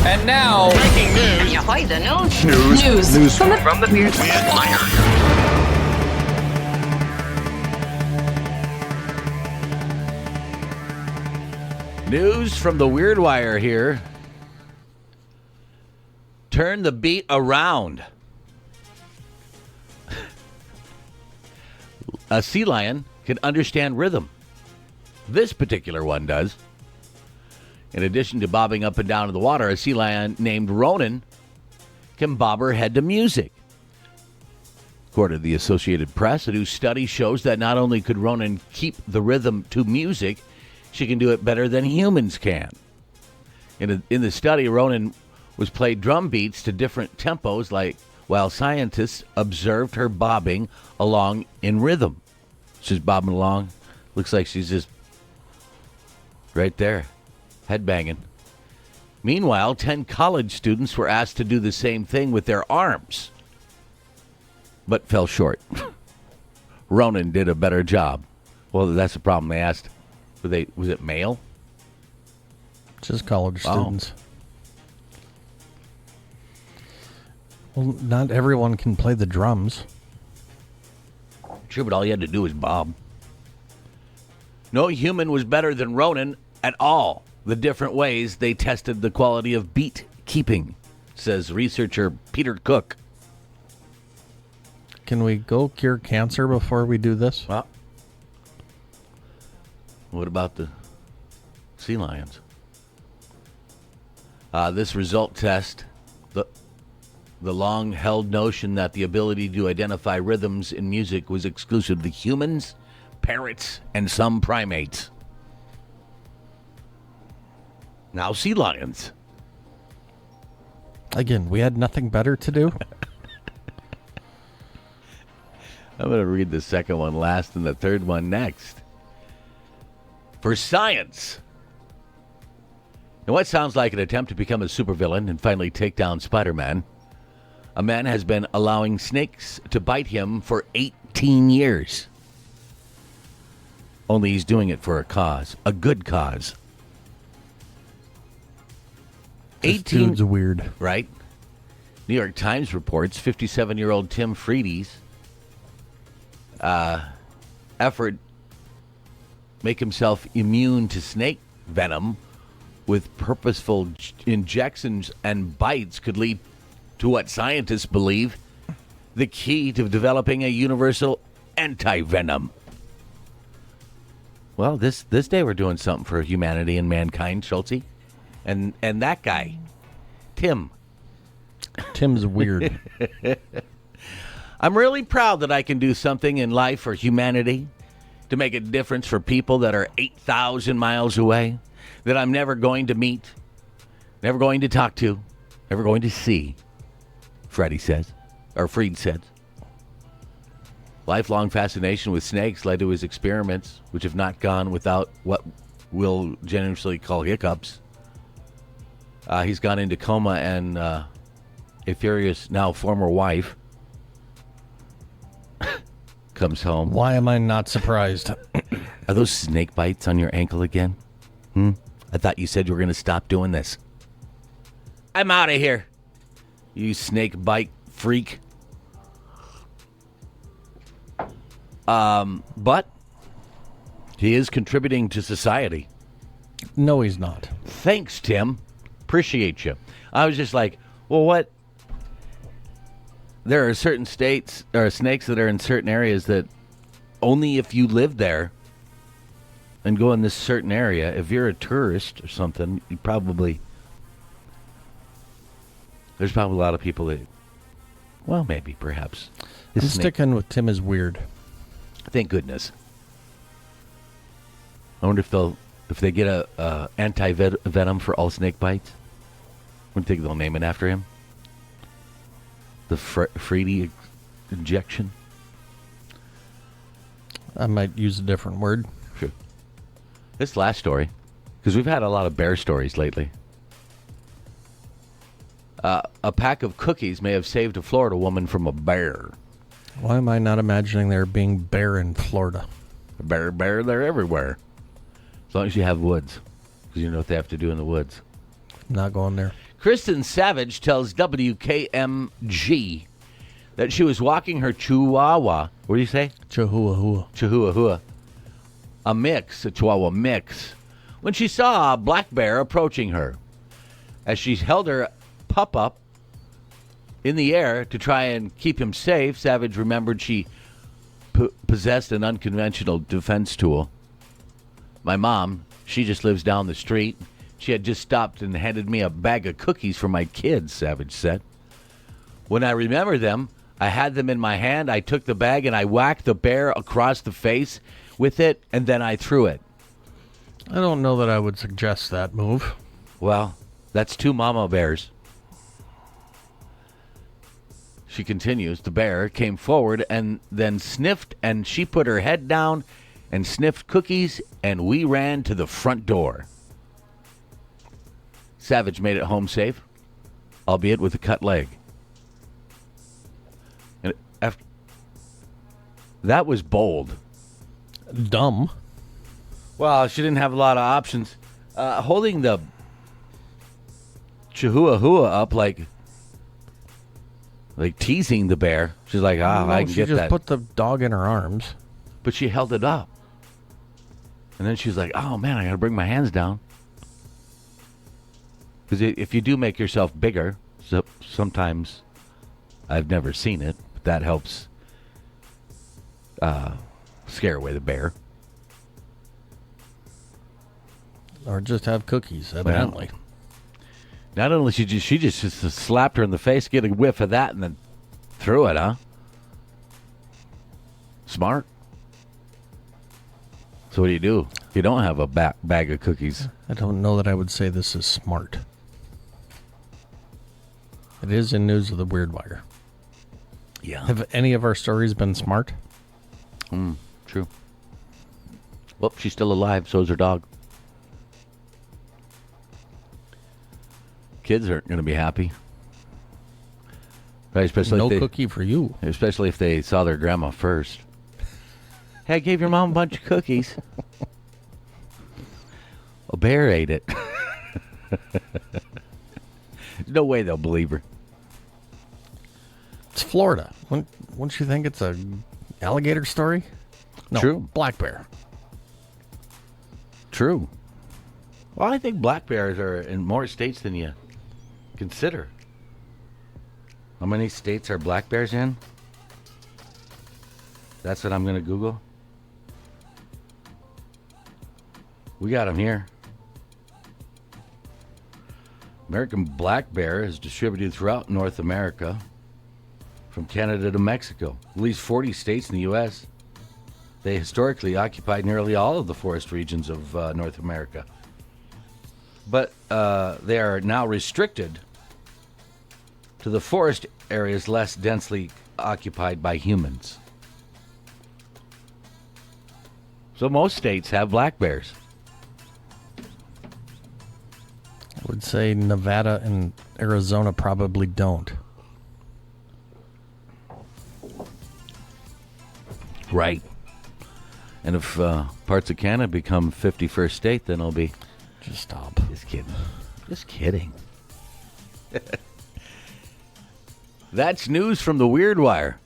And now, Breaking news. Ahoy, the news. news From the Weird Wire. News from the Weird Wire here. Turn the beat around. A sea lion can understand rhythm. This particular one does. In addition to bobbing up and down in the water, a sea lion named Ronan can bob her head to music. According to the Associated Press, a new study shows that not only could Ronan keep the rhythm to music, she can do it better than humans can. In the study, Ronan was played drum beats to different tempos, while scientists observed her bobbing along in rhythm. She's bobbing along. Looks like she's just right there, headbanging. Meanwhile, 10 college students were asked to do the same thing with their arms, but fell short. Ronan did a better job. Well, that's the problem. They asked, was it male? Just college students. Well, not everyone can play the drums. Sure, but all you had to do was bob. No human was better than Ronan at all. The different ways they tested the quality of beat keeping, says researcher Peter Cook. Can we go cure cancer before we do this? Well, what about the sea lions? This result test, the long-held notion that the ability to identify rhythms in music was exclusive to humans, parrots, and some primates. Now sea lions. Again, we had nothing better to do. I'm going to read the second one last and the third one next. For science. In what sounds like an attempt to become a supervillain and finally take down Spider-Man, a man has been allowing snakes to bite him for 18 years. Only he's doing it for a cause, a good cause. This dude's weird. Right? New York Times reports 57-year-old Tim Freedy's effort make himself immune to snake venom with purposeful injections and bites could lead to what scientists believe the key to developing a universal anti-venom. Well, this day we're doing something for humanity and mankind, Schultze. And that guy, Tim. Tim's weird. I'm really proud that I can do something in life for humanity to make a difference for people that are 8,000 miles away, that I'm never going to meet, never going to talk to, never going to see, Freed says. Lifelong fascination with snakes led to his experiments, which have not gone without what we'll generously call hiccups. He's gone into coma, and a furious, now former wife comes home. Why am I not surprised? Are those snake bites on your ankle again? I thought you said you were going to stop doing this. I'm out of here, you snake bite freak. But he is contributing to society. No, he's not. Thanks, Tim. Appreciate you. I was just like, well, what? There are certain states or snakes that are in certain areas that only if you live there and go in this certain area, if you're a tourist or something, there's probably a lot of people that, well, maybe, perhaps. I'm sticking with Tim is weird. Thank goodness. I wonder if they get a anti-venom for all snake bites. I wouldn't think they'll name it after him. The Freedy injection. I might use a different word. Sure. This last story, because we've had a lot of bear stories lately. A pack of cookies may have saved a Florida woman from a bear. Why am I not imagining there being bear in Florida? Bear, they're everywhere. As long as you have woods. Because you know what they have to do in the woods. Not going there. Kristen Savage tells WKMG that she was walking her chihuahua. What do you say? Chihuahua. A chihuahua mix, when she saw a black bear approaching her. As she held her pup up in the air to try and keep him safe, Savage remembered she possessed an unconventional defense tool. My mom, she just lives down the street. She had just stopped and handed me a bag of cookies for my kids, Savage said. When I remembered them, I had them in my hand. I took the bag and I whacked the bear across the face with it, and then I threw it. I don't know that I would suggest that move. Well, that's 2 mama bears. She continues, the bear came forward and then sniffed, and she put her head down and sniffed cookies, and we ran to the front door. Savage made it home safe, albeit with a cut leg. And that was bold. Dumb. Well, she didn't have a lot of options. Holding the chihuahua up like teasing the bear. She's like, I can get that. She just put the dog in her arms. But she held it up. And then she's like, oh, man, I got to bring my hands down. Because if you do make yourself bigger, sometimes, I've never seen it, but that helps scare away the bear. Or just have cookies, evidently. Well, not only she just slapped her in the face, get a whiff of that, and then threw it, huh? Smart. So what do you do if you don't have a bag of cookies? I don't know that I would say this is smart. It is in News of the Weird Wire. Yeah. Have any of our stories been smart? True. Well, she's still alive, so is her dog. Kids aren't going to be happy. Right, especially no cookie for you. Especially if they saw their grandma first. Hey, I gave your mom a bunch of cookies. A bear ate it. There's no way they'll believe her. It's Florida. Wouldn't you think it's a alligator story? No, True. Black bear. True. Well, I think black bears are in more states than you consider. How many states are black bears in? That's what I'm going to Google. We got them here. American black bear is distributed throughout North America, from Canada to Mexico. At least 40 states in the U.S. They historically occupied nearly all of the forest regions of North America. But they are now restricted to the forest areas less densely occupied by humans. So most states have black bears. I would say Nevada and Arizona probably don't. Right. And if parts of Canada become 51st state, then it'll be... Just stop. Just kidding. Just kidding. That's news from the Weird Wire.